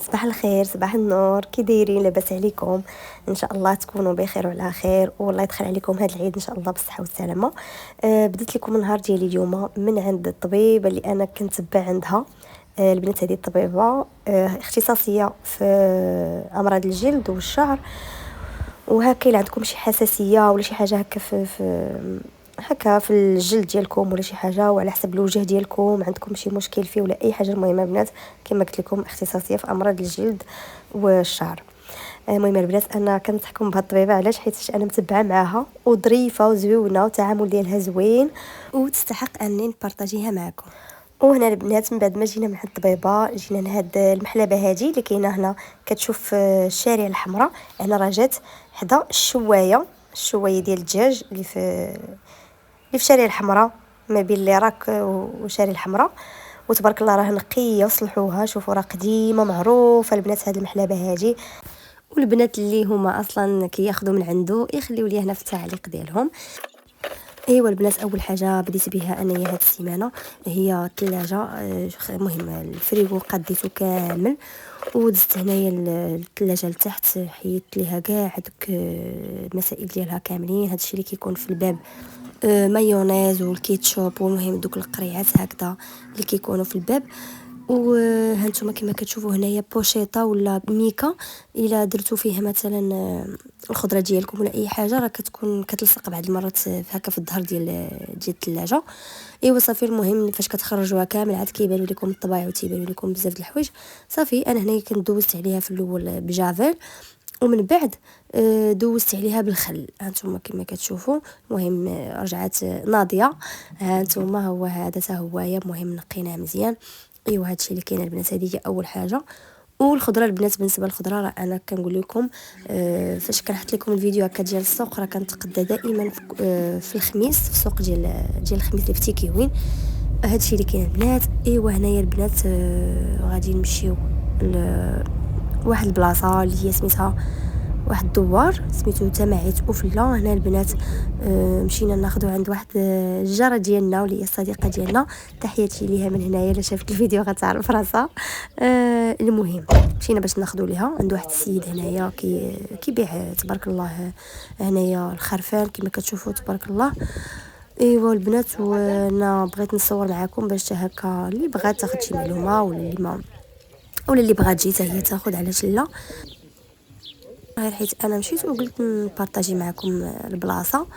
صباح الخير، صباح النور، كي دايرين؟ لاباس عليكم؟ ان شاء الله تكونوا بخير وعلى خير، والله يدخل عليكم هذا العيد ان شاء الله بالصحه والسلامه. بديت لكم النهار ديالي اليوم من عند الطبيبه اللي انا كنتبع عندها. البنات هذه الطبيبه اختصاصيه في امراض الجلد والشعر، وهكا الا عندكم شي حساسيه ولا شي حاجه هكا هكا في الجلد ديالكم ولا شي حاجه، وعلى حسب الوجه ديالكم عندكم شي مشكل فيه ولا اي حاجه، المهم البنات كما قلت لكم اختصاصيه في امراض الجلد والشعر. المهم البنات انا كنصحكم بهاد الطبيبه، علاش؟ حيت انا متبعه معاها وظريفه وزويونه والتعامل ديالها زوين وتستحق اني نبارطاجيها معكم. وهنا البنات من بعد ما جينا من عند الطبيبه جينا لهاد المحلبه هذه اللي كاينه هنا، كتشوف الشارع الحمراء. انا راه جات حدا الشوايه ديال الدجاج اللي في شارع الحمراء، ما بين اللي راك وشارع الحمراء. وتبارك الله راه نقيه وصلحوها، شوفوا راه قديمه معروفه البنات هاد المحلبه هذه. والبنات اللي هما اصلا كياخذوا من عنده يخليو لي هنا في التعليق ديالهم. ايوا البنات اول حاجه بديت بها انايا هاد السيمانه هي الثلاجه. مهم الفريغو قديته كامل ودزت هنايا الثلاجه لتحت، حيدت ليها كاع هذوك المسائل ديالها كاملين. هادشي اللي كيكون في الباب مايونيز والكيتشوب، والمهم دوك القريعات هكذا اللي كيكونوا في الباب. وهانتوما كما كتشوفوا هنايا بوشيطه ولا ميكا، الا درتو فيها مثلا الخضره ديالكم ولا اي حاجه راه كتكون كتلصق بعض المرات هكا في الظهر ديال الثلاجه. ايوا صافي، المهم فاش كتخرجوها كامل عاد كيبانوا لكم الطبايع وتيبانوا لكم بزاف د الحوايج. صافي انا هنايا كنت دوزت عليها في الاول بجافيل، ومن بعد دوزت عليها بالخل. هانتوما كما كتشوفوا، المهم رجعت ناضيه. هانتوما هو هذا حتى هو مهم نقيناه مزيان. ايوا هادشي اللي كاين البنات، هذه هي اول حاجه. والخضره البنات، بالنسبه للخضره راه انا كنقول لكم فاش كنحط لكم الفيديو هكا ديال السوق، راه كنتقدى دائما في الخميس في السوق ديال الخميس اللي في تيكيوين. هادشي اللي كاين البنات. ايوا هنايا البنات غادي نمشيو واحد البلاصه اللي هي سميتها واحد الدوار سميتو تماعيت اوفلا. هنا البنات مشينا ناخذو عند واحد الجاره ديالنا واللي هي الصديقه ديالنا، تحياتي ليها من هنايا، الا شافت الفيديو غتعرف راسها. المهم مشينا باش ناخذو ليها عند واحد السيد هنايا كيبيع تبارك الله هنايا الخرفان كما كتشوفوا تبارك الله. ايوا البنات، وانا بغيت نصور معكم باش هكا اللي بغات تاخذ شي معلومه ولا اللي بغات تجي حتى هي تاخذ، علاش لا. غير حيت انا مشيت وقلت نبارطاجي معكم البلاصه.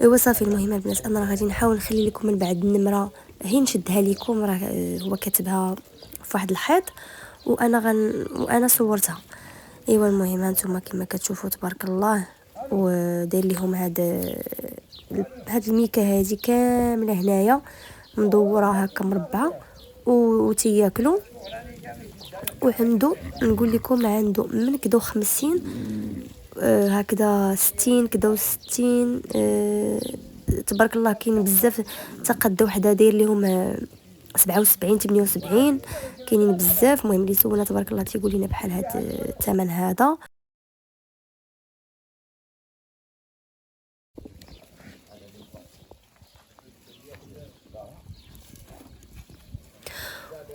ايوا صافي، المهم البنات انا راه غادي نحاول نخلي لكم من بعد النمره هي نشدها لكم، راه هو كاتبها في واحد الحيط وانا صورتها. ايوا المهم هانتوما كما كتشوفوا تبارك الله، وداير لهم هاد الميكه هذه كامله هنايا مدوره هكا مربعه وتياكلوا. وعنده نقول لكم عنده من كدا 50 هكذا 60 كدا و60 تبارك الله. كاين بزاف تقدا وحده داير لهم 77 78، كاينين بزاف. المهم اللي سولنا تبارك الله تيقول لنا بحال هذا الثمن هذا.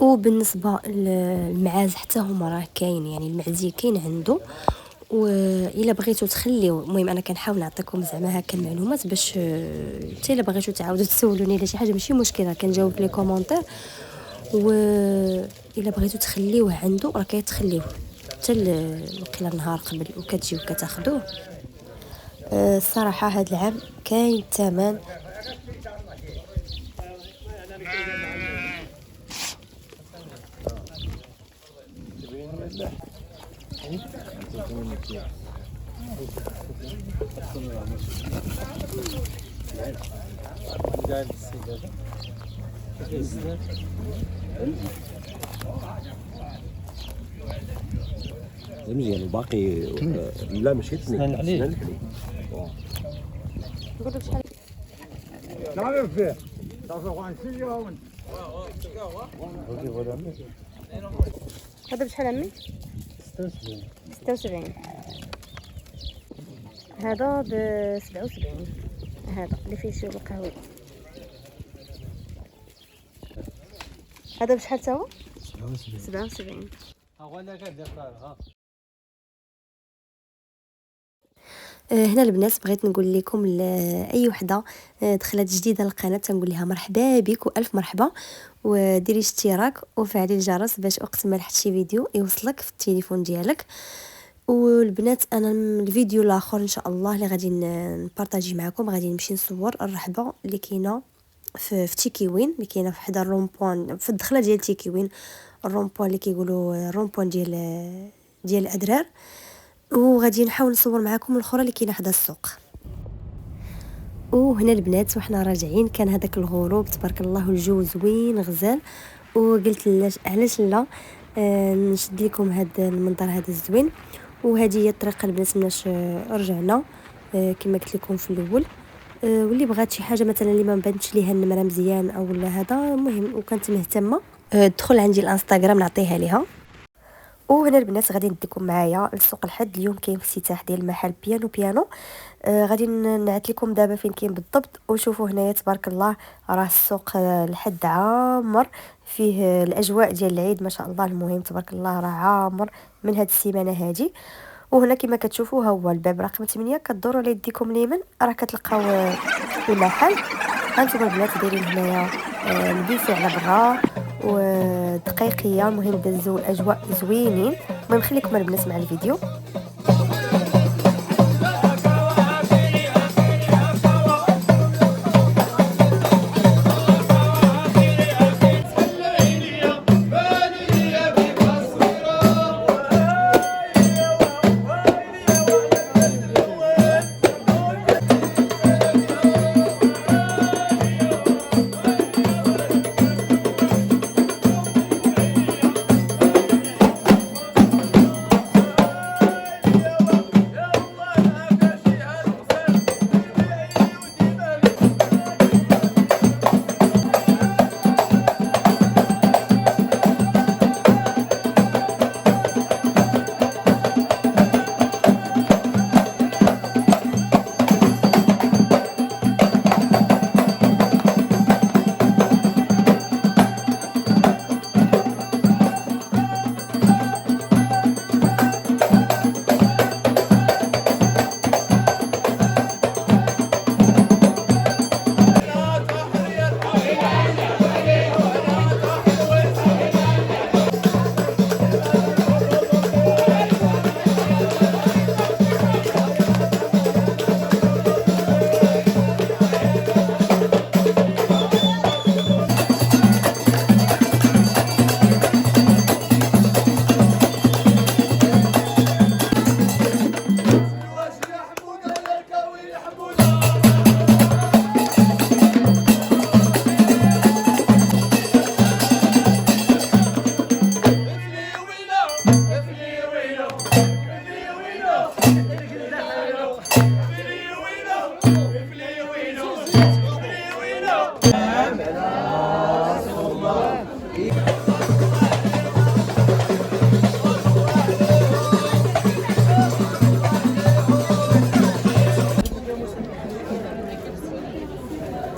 وبالنسبه للمعاز حتى هما راه كاين، يعني المعزي كاين عنده. والا بغيتو تخليو، المهم انا كنحاول نعطيكم زعما هكا المعلومات باش حتى الا بغيتو تعاودوا تسولوني على شي حاجه ماشي مشكله، كنجاوب لي كومونتير. والا بغيتو تخليوه عنده راه كيتخليوه حتى وقيلا النهار قبل وكتجيو كتاخذوه. الصراحه هذا العام كاين الثمن. مزيان الباقي لا ماشي تسنن عليه. نقول لك شحال نعرف فيه هذا بشحال عمي؟ 76. هذا ب 77. هذا اللي فيه شي القهوي. هذا بشحال تا هو؟ 77. هنا البنات بغيت نقول لكم اي وحده دخلت جديده للقناه تنقول لها مرحبا بك والف مرحبا، وديري اشتراك وفعلي الجرس باش وقت ما لحت شي فيديو يوصلك في التليفون ديالك. والبنات انا الفيديو الاخر ان شاء الله اللي غادي نبارطاجي معكم غادي نمشي نصور الرحبه اللي كاينه في تيكيوين، اللي كاينه في حدا الرومبوان في الدخله ديال تيكيوين، الرومبوان اللي كيقولوا الرومبوان ديال الادرار. وغادي نحاول نصور معكم الاخرى اللي كاينه حدا السوق. وهنا البنات وحنا راجعين كان هذاك الغروب تبارك الله الجو زوين غزال، وقلت علاش لا نشد لكم هذا المنظر هذا الزوين. وهذه هي الطريقه البنات مناش رجعنا كما قلت لكم في الاول. واللي بغات شي حاجه مثلا اللي ما بانتش ليها النمره مزيان او لا هذا المهم وكانت مهتمه تدخل عندي الانستغرام نعطيها ليها. وهنا البنات غادي نديكم معايا لسوق الحد. اليوم كاين افتتاح ديال المحل بيانو. غادي نعت لكم دابا فين كاين بالضبط. وشوفوا هنايا تبارك الله راه السوق الحد عامر فيه الاجواء ديال العيد ما شاء الله. المهم تبارك الله راه عامر من هاد السيمانه هادي. وهنا كما كتشوفوا ها هو الباب رقم 8، كدوروا على يديكم اليمين راه كتلقاو المحل. هانتوما البنات دايرين هنايا البيفي على برا ودقيقيه. المهم دازوا الاجواء زوينين. المهم خليكم البنات مع الفيديو.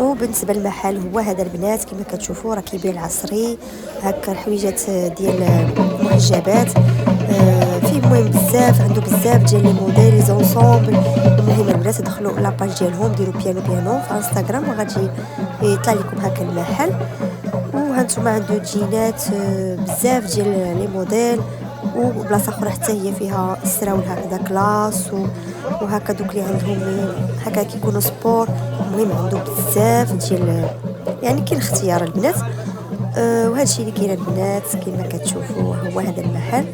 وبالنسبه للمحل هو هذا البنات كما كتشوفوا راه كيبيع العصري هكا الحويجات ديال المحجبات. فيه المهم بزاف عنده بزاف ديال لي موديل لي زونسومبل. المهم البنات دخلوا لاباج ديالهم ديروا بيانو في انستغرام وغادي يطلع لكم هكا المحل. وهانتوما عنده جينات بزاف ديال لي موديل. وبلاصه اخرى حتى هي فيها السراول هكذا كلاس وهكا دوك اللي عندهم هكا كيكونوا سبور. المهم عنده بزاف ديال يعني كاين اختيار البنات. وهذا الشيء اللي كاين البنات كما كتشوفوا هو هذا المحل.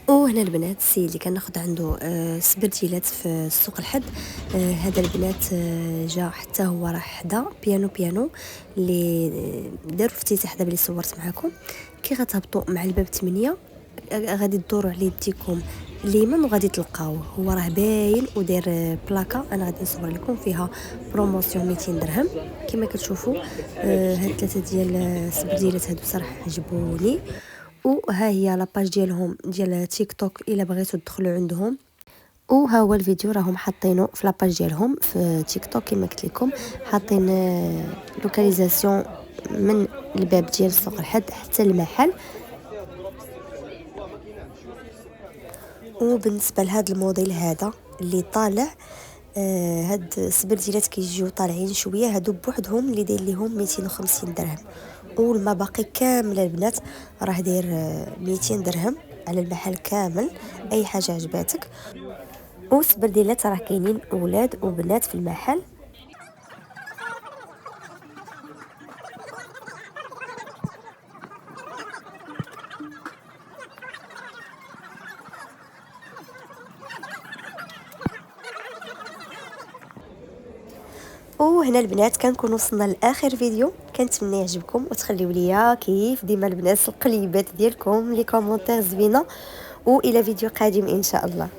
وهنا البنات السيد اللي كناخذ عنده سبرديلات في السوق الحد. هذا البنات جا حتى هو راه حدا بيانو اللي داروا افتتاح دابا اللي صورت معكم. كي غتهبطوا مع الباب 8 غادي تدوروا على يديكم اليمين وغادي تلقاوه. هو راه باين وداير بلاكا انا غادي نصور لكم فيها بروموسيون 200 درهم كما كتشوفوا. هاد ثلاثه ديال السبرديلات هادو صراحه عجبوني. وها هي لاباج ديالهم ديال تيك توك الا بغيتوا تدخلوا عندهم. وها هو الفيديو راهم حاطينه في لاباج ديالهم في تيك توك كما قلت لكم. حاطين لوكاليزاسيون من الباب ديال السوق الحد حتى المحل. وبالنسبه لهذا الموديل هذا اللي طالع، هاد السبرديلات كيجيو طالعين شويه، هادو بوحدهم اللي داير ليهم 250 درهم، والمباقي كامله البنات راه داير 200 درهم على المحل كامل. اي حاجه عجباتك. والسبرديلات راه كاينين اولاد وبنات في المحل. وهنا البنات كنكون وصلنا لاخر فيديو، كنتمنى يعجبكم وتخليو ليا كيف ديما البنات القليبات ديالكم، لي كومونتير زوينه، والى فيديو قادم ان شاء الله.